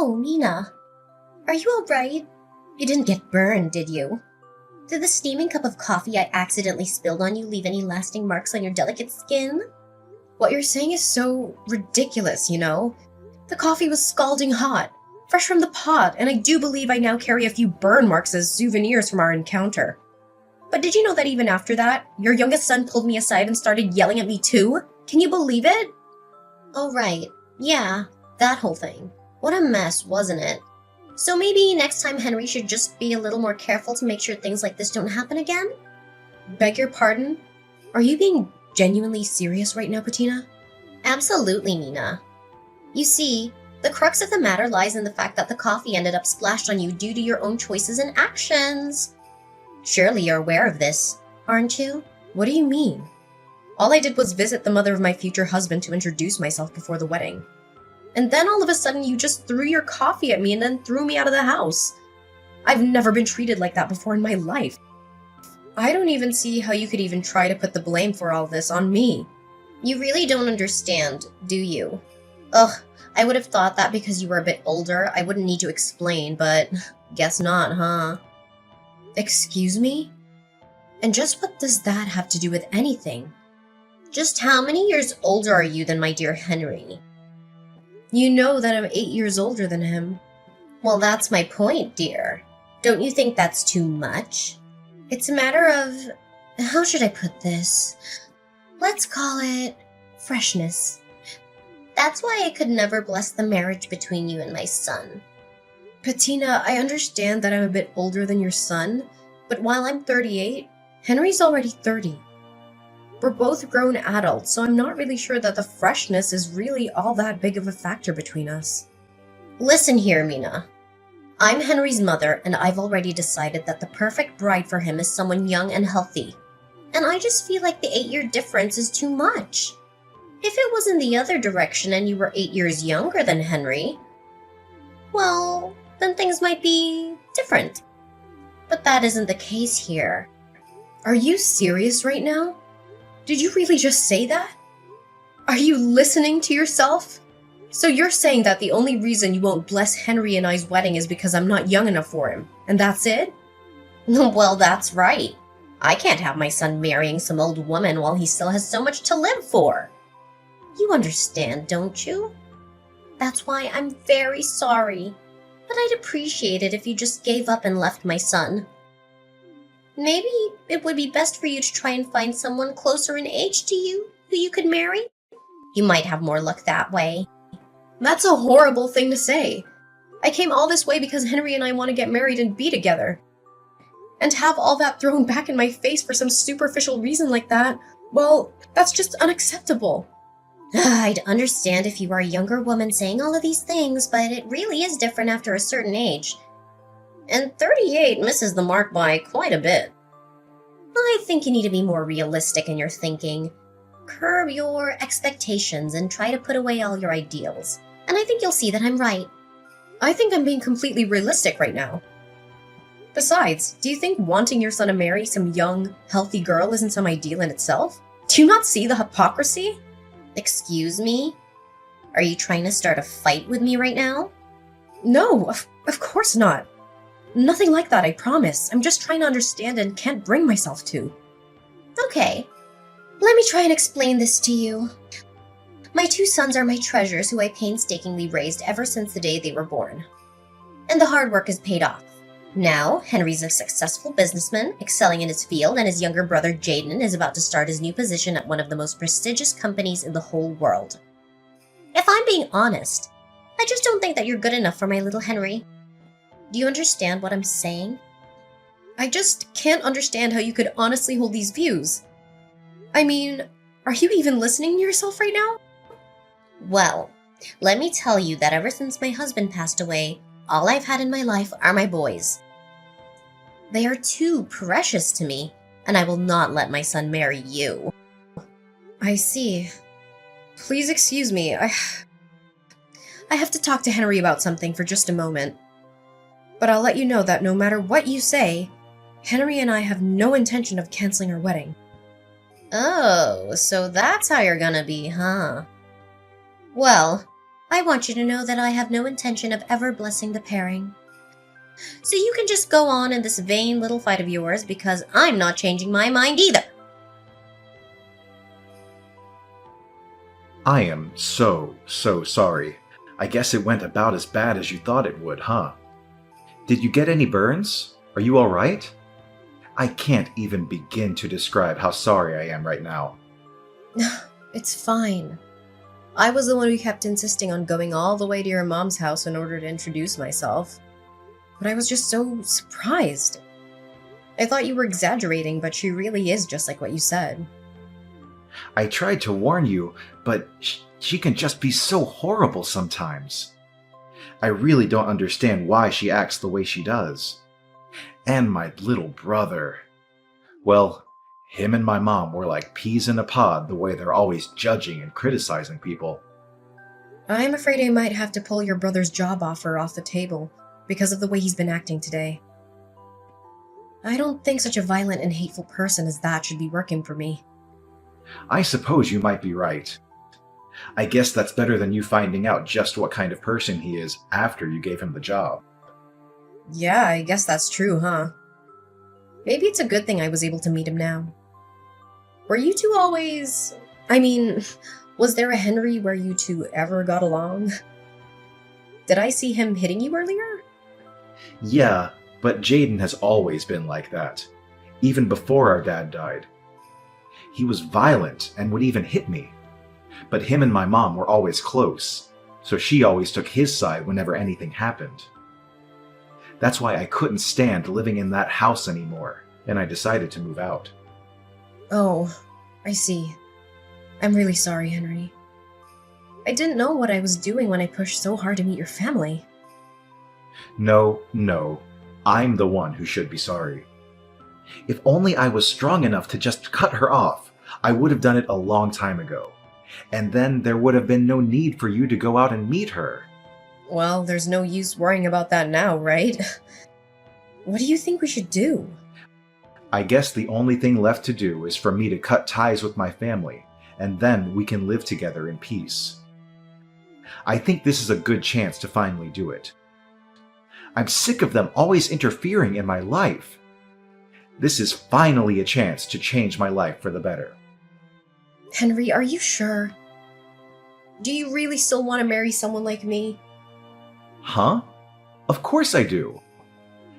Oh, Mina. Are you alright? You didn't get burned, did you? Did the steaming cup of coffee I accidentally spilled on you leave any lasting marks on your delicate skin? What you're saying is so ridiculous, you know? The coffee was scalding hot, fresh from the pot, and I do believe I now carry a few burn marks as souvenirs from our encounter. But did you know that even after that, your youngest son pulled me aside and started yelling at me too? Can you believe it? Oh, right. Yeah, that whole thing. What a mess, wasn't it? So maybe next time Henry should just be a little more careful to make sure things like this don't happen again? Beg your pardon? Are you being genuinely serious right now, Patina? Absolutely, Mina. You see, the crux of the matter lies in the fact that the coffee ended up splashed on you due to your own choices and actions. Surely you're aware of this, aren't you? What do you mean? All I did was visit the mother of my future husband to introduce myself before the wedding. And then all of a sudden you just threw your coffee at me and then threw me out of the house. I've never been treated like that before in my life. I don't even see how you could even try to put the blame for all this on me. You really don't understand, do you? Ugh, I would have thought that because you were a bit older, I wouldn't need to explain, but guess not, huh? Excuse me? And just what does that have to do with anything? Just how many years older are you than my dear Henry? You know that I'm 8 years older than him. Well, that's my point, dear. Don't you think that's too much? It's a matter of... how should I put this? Let's call it... freshness. That's why I could never bless the marriage between you and my son. Patina, I understand that I'm a bit older than your son, but while I'm 38, Henry's already 30. We're both grown adults, so I'm not really sure that the freshness is really all that big of a factor between us. Listen here, Mina. I'm Henry's mother, and I've already decided that the perfect bride for him is someone young and healthy. And I just feel like the 8-year difference is too much. If it was in the other direction and you were 8 years younger than Henry, well, then things might be different. But that isn't the case here. Are you serious right now? Did you really just say that? Are you listening to yourself? So you're saying that the only reason you won't bless Henry and I's wedding is because I'm not young enough for him, and that's it? Well, that's right. I can't have my son marrying some old woman while he still has so much to live for. You understand, don't you? That's why I'm very sorry, but I'd appreciate it if you just gave up and left my son. Maybe it would be best for you to try and find someone closer in age to you who you could marry. You might have more luck that way. That's a horrible thing to say. I came all this way because Henry and I want to get married and be together. And have all that thrown back in my face for some superficial reason like that, well, that's just unacceptable. I'd understand if you were a younger woman saying all of these things, but it really is different after a certain age. And 38 misses the mark by quite a bit. I think you need to be more realistic in your thinking. Curb your expectations and try to put away all your ideals. And I think you'll see that I'm right. I think I'm being completely realistic right now. Besides, do you think wanting your son to marry some young, healthy girl isn't some ideal in itself? Do you not see the hypocrisy? Excuse me? Are you trying to start a fight with me right now? No, of course not. Nothing like that, I promise. I'm just trying to understand and can't bring myself to. Okay. Let me try and explain this to you. My 2 sons are my treasures who I painstakingly raised ever since the day they were born. And the hard work has paid off. Now, Henry's a successful businessman, excelling in his field, and his younger brother Jaden is about to start his new position at one of the most prestigious companies in the whole world. If I'm being honest, I just don't think that you're good enough for my little Henry. Do you understand what I'm saying? I just can't understand how you could honestly hold these views. I mean, are you even listening to yourself right now? Well, let me tell you that ever since my husband passed away, all I've had in my life are my boys. They are too precious to me, and I will not let my son marry you. I see. Please excuse me, I have to talk to Henry about something for just a moment. But I'll let you know that no matter what you say, Henry and I have no intention of canceling our wedding. Oh, so that's how you're gonna be, huh? Well, I want you to know that I have no intention of ever blessing the pairing. So you can just go on in this vain little fight of yours because I'm not changing my mind either. I am so sorry. I guess it went about as bad as you thought it would, huh? Did you get any burns? Are you alright? I can't even begin to describe how sorry I am right now. It's fine. I was the one who kept insisting on going all the way to your mom's house in order to introduce myself. But I was just so surprised. I thought you were exaggerating, but she really is just like what you said. I tried to warn you, but she can just be so horrible sometimes. I really don't understand why she acts the way she does. And my little brother. Well, him and my mom were like peas in a pod the way they're always judging and criticizing people. I'm afraid I might have to pull your brother's job offer off the table because of the way he's been acting today. I don't think such a violent and hateful person as that should be working for me. I suppose you might be right. I guess that's better than you finding out just what kind of person he is after you gave him the job. Yeah, I guess that's true, huh? Maybe it's a good thing I was able to meet him now. Were you two always... was there a Henry where you two ever got along? Did I see him hitting you earlier? Yeah, but Jaden has always been like that, even before our dad died. He was violent and would even hit me. But him and my mom were always close, so she always took his side whenever anything happened. That's why I couldn't stand living in that house anymore, and I decided to move out. Oh, I see. I'm really sorry, Henry. I didn't know what I was doing when I pushed so hard to meet your family. No, I'm the one who should be sorry. If only I was strong enough to just cut her off, I would have done it a long time ago. And then there would have been no need for you to go out and meet her. Well, there's no use worrying about that now, right? What do you think we should do? I guess the only thing left to do is for me to cut ties with my family, and then we can live together in peace. I think this is a good chance to finally do it. I'm sick of them always interfering in my life. This is finally a chance to change my life for the better. Henry, are you sure? Do you really still want to marry someone like me? Huh? Of course I do.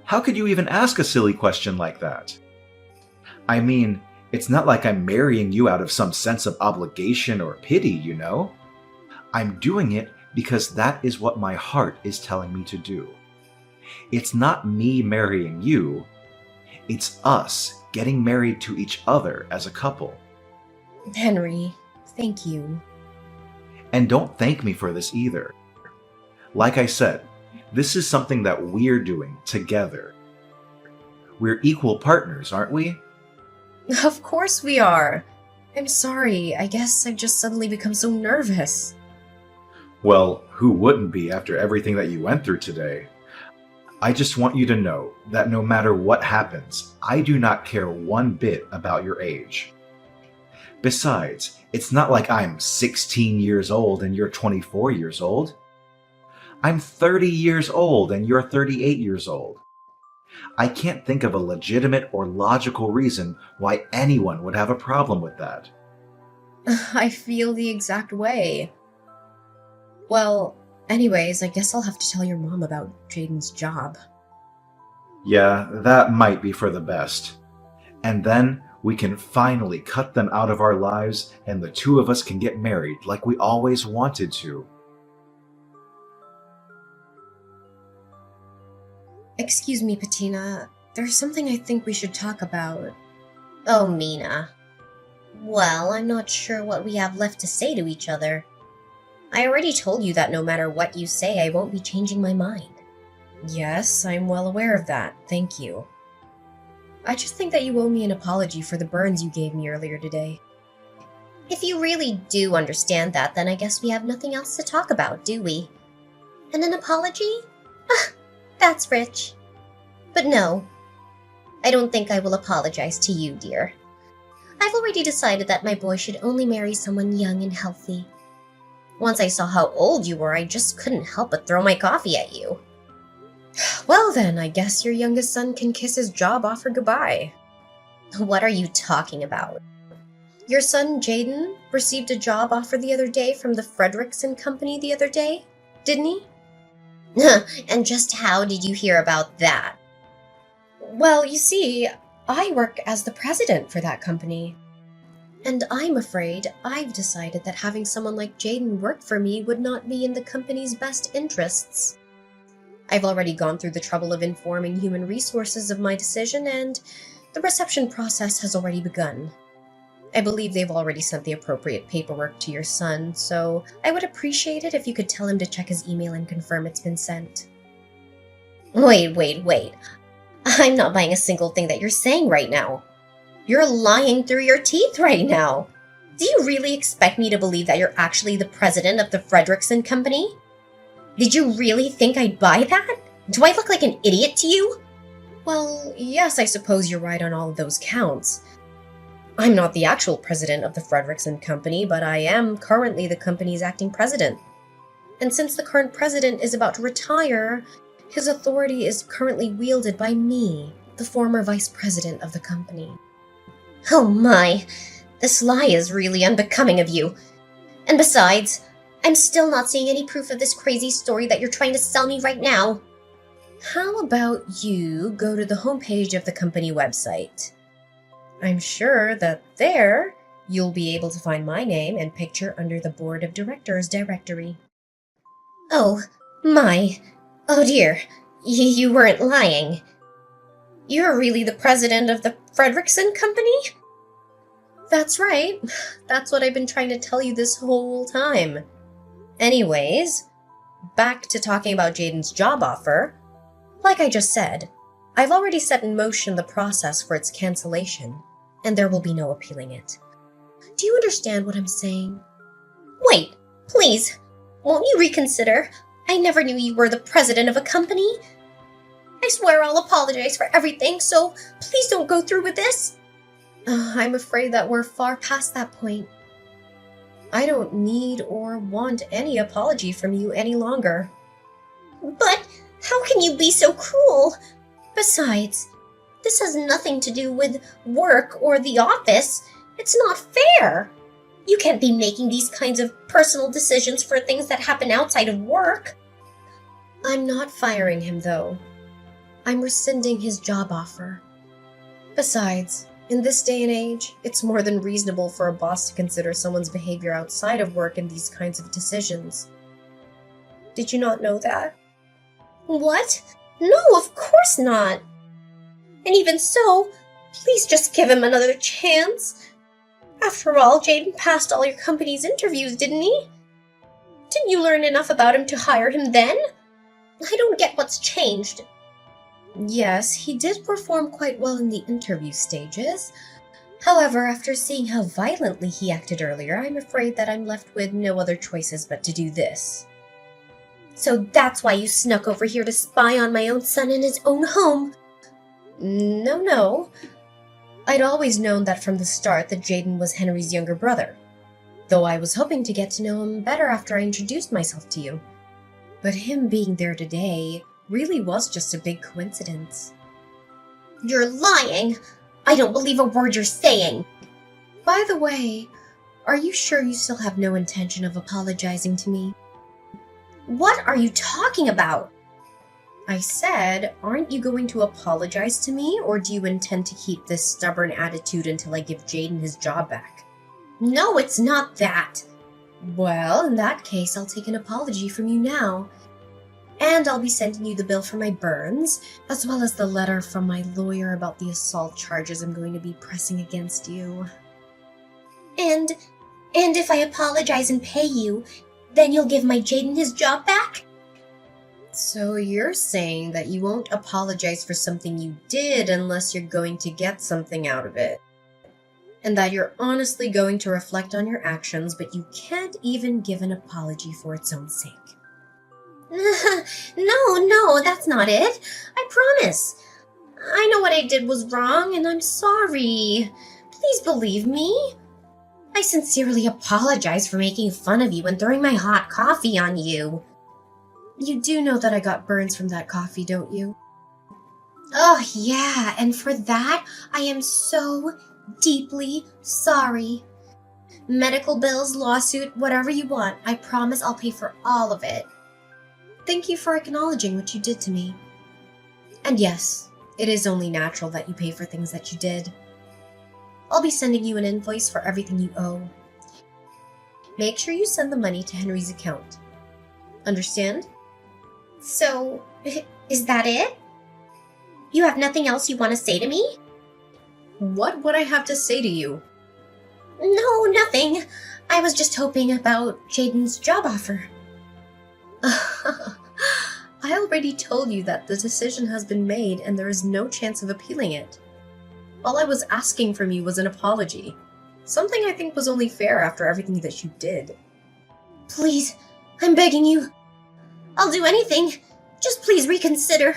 How could you even ask a silly question like that? I mean, it's not like I'm marrying you out of some sense of obligation or pity, you know? I'm doing it because that is what my heart is telling me to do. It's not me marrying you. It's us getting married to each other as a couple. Henry, thank you. And don't thank me for this either. Like I said, this is something that we're doing together. We're equal partners, aren't we? Of course we are. I'm sorry, I guess I've just suddenly become so nervous. Well, who wouldn't be after everything that you went through today? I just want you to know that no matter what happens, I do not care one bit about your age. Besides, it's not like I'm 16 years old and you're 24 years old. I'm 30 years old and you're 38 years old. I can't think of a legitimate or logical reason why anyone would have a problem with that. I feel the exact way. Well, anyways, I guess I'll have to tell your mom about Jaden's job. Yeah, that might be for the best. And then we can finally cut them out of our lives and the two of us can get married like we always wanted to. Excuse me, Patina. There's something I think we should talk about. Oh, Mina. Well, I'm not sure what we have left to say to each other. I already told you that no matter what you say, I won't be changing my mind. Yes, I'm well aware of that. Thank you. I just think that you owe me an apology for the burns you gave me earlier today. If you really do understand that, then I guess we have nothing else to talk about, do we? And an apology? That's rich. But no, I don't think I will apologize to you, dear. I've already decided that my boy should only marry someone young and healthy. Once I saw how old you were, I just couldn't help but throw my coffee at you. Well then, I guess your youngest son can kiss his job offer goodbye. What are you talking about? Your son, Jaden, received a job offer the other day from the Frederickson Company the other day, didn't he? And just how did you hear about that? Well, you see, I work as the president for that company. And I'm afraid I've decided that having someone like Jaden work for me would not be in the company's best interests. I've already gone through the trouble of informing human resources of my decision, and the reception process has already begun. I believe they've already sent the appropriate paperwork to your son, so I would appreciate it if you could tell him to check his email and confirm it's been sent. Wait. I'm not buying a single thing that you're saying right now. You're lying through your teeth right now. Do you really expect me to believe that you're actually the president of the Frederickson Company? Did you really think I'd buy that? Do I look like an idiot to you? Well, yes, I suppose you're right on all of those counts. I'm not the actual president of the Frederickson Company, but I am currently the company's acting president. And since the current president is about to retire, his authority is currently wielded by me, the former vice president of the company. Oh my, this lie is really unbecoming of you. And besides, I'm still not seeing any proof of this crazy story that you're trying to sell me right now. How about you go to the homepage of the company website? I'm sure that there you'll be able to find my name and picture under the board of directors directory. Oh, my. Oh dear, you weren't lying. You're really the president of the Frederickson Company? That's right. That's what I've been trying to tell you this whole time. Anyways, back to talking about Jaden's job offer. Like I just said, I've already set in motion the process for its cancellation, and there will be no appealing it. Do you understand what I'm saying? Wait, please, won't you reconsider? I never knew you were the president of a company. I swear I'll apologize for everything, so please don't go through with this. I'm afraid that we're far past that point. I don't need or want any apology from you any longer. But how can you be so cruel? Besides, this has nothing to do with work or the office. It's not fair. You can't be making these kinds of personal decisions for things that happen outside of work. I'm not firing him, though. I'm rescinding his job offer. Besides, in this day and age, it's more than reasonable for a boss to consider someone's behavior outside of work in these kinds of decisions. Did you not know that? What? No, of course not. And even so, please just give him another chance. After all, Jaden passed all your company's interviews, didn't he? Didn't you learn enough about him to hire him then? I don't get what's changed. Yes, he did perform quite well in the interview stages. However, after seeing how violently he acted earlier, I'm afraid that I'm left with no other choices but to do this. So that's why you snuck over here to spy on my own son in his own home? No. I'd always known that from the start that Jaden was Henry's younger brother, though I was hoping to get to know him better after I introduced myself to you. But him being there today really was just a big coincidence. You're lying! I don't believe a word you're saying! By the way, are you sure you still have no intention of apologizing to me? What are you talking about? I said, aren't you going to apologize to me, or do you intend to keep this stubborn attitude until I give Jaden his job back? No, it's not that. Well, in that case, I'll take an apology from you now. And I'll be sending you the bill for my burns, as well as the letter from my lawyer about the assault charges I'm going to be pressing against you. And if I apologize and pay you, then you'll give my Jaden his job back? So you're saying that you won't apologize for something you did unless you're going to get something out of it. And that you're honestly going to reflect on your actions, but you can't even give an apology for its own sake. No, that's not it. I promise. I know what I did was wrong, and I'm sorry. Please believe me. I I sincerely apologize for making fun of you and throwing my hot coffee on you. You do know that I got burns from that coffee, don't you? Oh, yeah, and for that, I am so deeply sorry. Medical bills, lawsuit, whatever you want, I promise I'll pay for all of it. Thank you for acknowledging what you did to me. And yes, it is only natural that you pay for things that you did. I'll be sending you an invoice for everything you owe. Make sure you send the money to Henry's account. Understand? So, is that it? You have nothing else you want to say to me? What would I have to say to you? No, nothing. I was just hoping about Jaden's job offer. I already told you that the decision has been made and there is no chance of appealing it. All I was asking from you was an apology. Something I think was only fair after everything that you did. Please, I'm begging you. I'll do anything. Just please reconsider.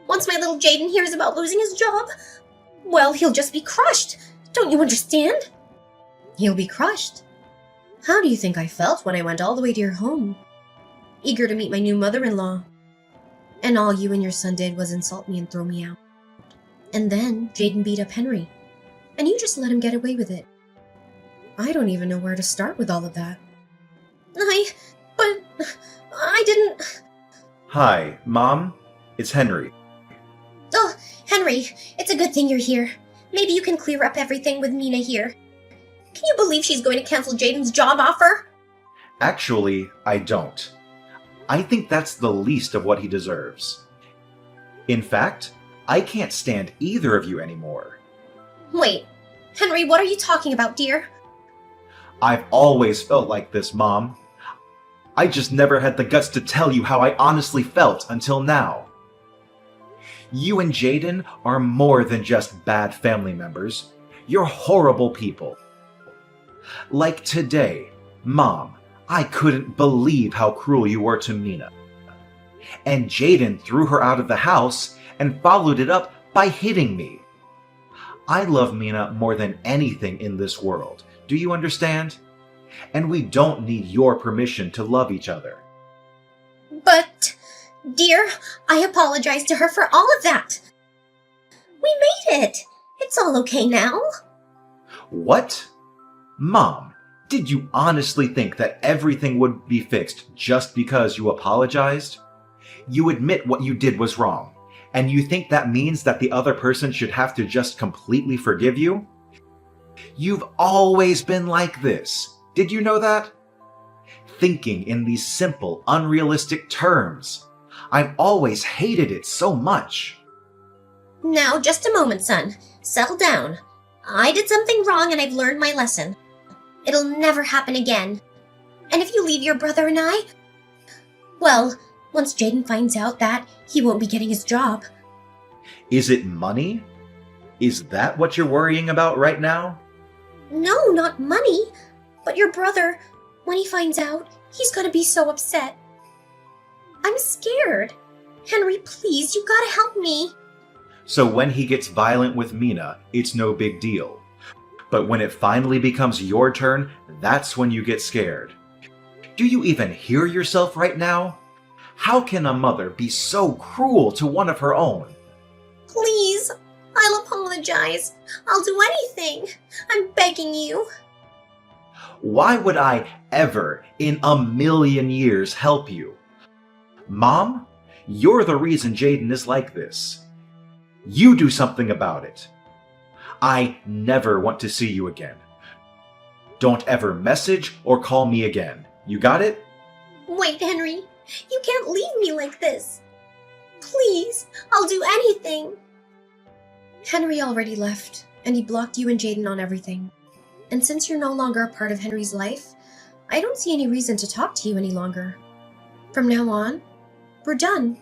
Once my little Jaden hears about losing his job, well, he'll just be crushed. Don't you understand? He'll be crushed. How do you think I felt when I went all the way to your home? Eager to meet my new mother-in-law. And all you and your son did was insult me and throw me out. And then Jaden beat up Henry. And you just let him get away with it. I don't even know where to start with all of that. But I didn't... Hi, Mom. It's Henry. Oh, Henry, it's a good thing you're here. Maybe you can clear up everything with Mina here. Can you believe she's going to cancel Jaden's job offer? Actually, I don't. I think that's the least of what he deserves. In fact, I can't stand either of you anymore. Wait, Henry, what are you talking about, dear? I've always felt like this, Mom. I just never had the guts to tell you how I honestly felt until now. You and Jaden are more than just bad family members. You're horrible people. Like today, Mom, I couldn't believe how cruel you were to Mina. And Jaden threw her out of the house and followed it up by hitting me. I love Mina more than anything in this world. Do you understand? And we don't need your permission to love each other. But, dear, I apologize to her for all of that. We made it. It's all okay now. What? Mom, did you honestly think that everything would be fixed just because you apologized? You admit what you did was wrong, and you think that means that the other person should have to just completely forgive you? You've always been like this. Did you know that? Thinking in these simple, unrealistic terms. I've always hated it so much. Now, just a moment, son. Settle down. I did something wrong and I've learned my lesson. It'll never happen again. And if you leave your brother and I, well, once Jaden finds out that, he won't be getting his job. Is it money? Is that what you're worrying about right now? No, not money. But your brother, when he finds out, he's gonna be so upset. I'm scared. Henry, please, you gotta help me. So when he gets violent with Mina, it's no big deal. But when it finally becomes your turn, that's when you get scared. Do you even hear yourself right now? How can a mother be so cruel to one of her own? Please, I'll apologize. I'll do anything. I'm begging you. Why would I ever in a million years help you? Mom, you're the reason Jaden is like this. You do something about it. I never want to see you again. Don't ever message or call me again. You got it? Wait, Henry. You can't leave me like this. Please, I'll do anything. Henry already left, and he blocked you and Jaden on everything. And since you're no longer a part of Henry's life, I don't see any reason to talk to you any longer. From now on, we're done.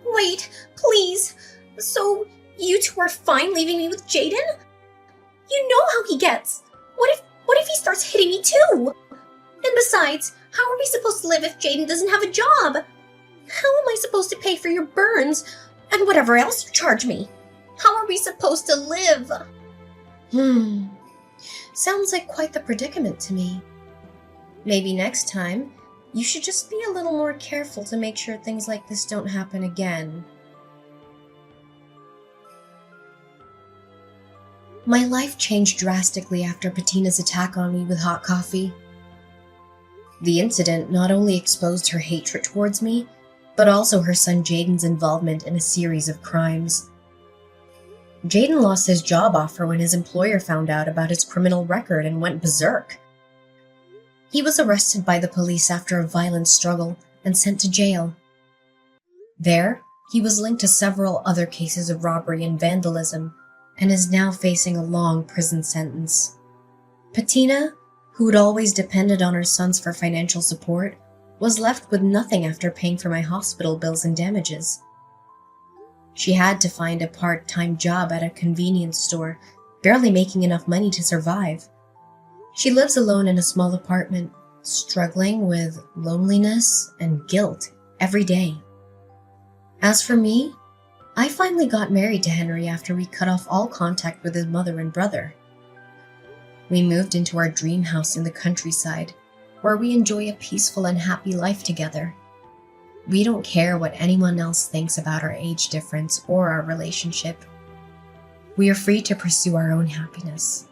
Wait, please. So, you two are fine leaving me with Jaden? You know how he gets. What if he starts hitting me too? And besides, how are we supposed to live if Jaden doesn't have a job? How am I supposed to pay for your burns and whatever else you charge me? How are we supposed to live? Sounds like quite the predicament to me. Maybe next time, you should just be a little more careful to make sure things like this don't happen again. My life changed drastically after Bettina's attack on me with hot coffee. The incident not only exposed her hatred towards me, but also her son Jaden's involvement in a series of crimes. Jaden lost his job offer when his employer found out about his criminal record and went berserk. He was arrested by the police after a violent struggle and sent to jail. There, he was linked to several other cases of robbery and vandalism, and is now facing a long prison sentence. Bettina, who had always depended on her sons for financial support, was left with nothing after paying for my hospital bills and damages. She had to find a part-time job at a convenience store, barely making enough money to survive. She lives alone in a small apartment, struggling with loneliness and guilt every day. As for me, I finally got married to Henry after we cut off all contact with his mother and brother. We moved into our dream house in the countryside, where we enjoy a peaceful and happy life together. We don't care what anyone else thinks about our age difference or our relationship. We are free to pursue our own happiness.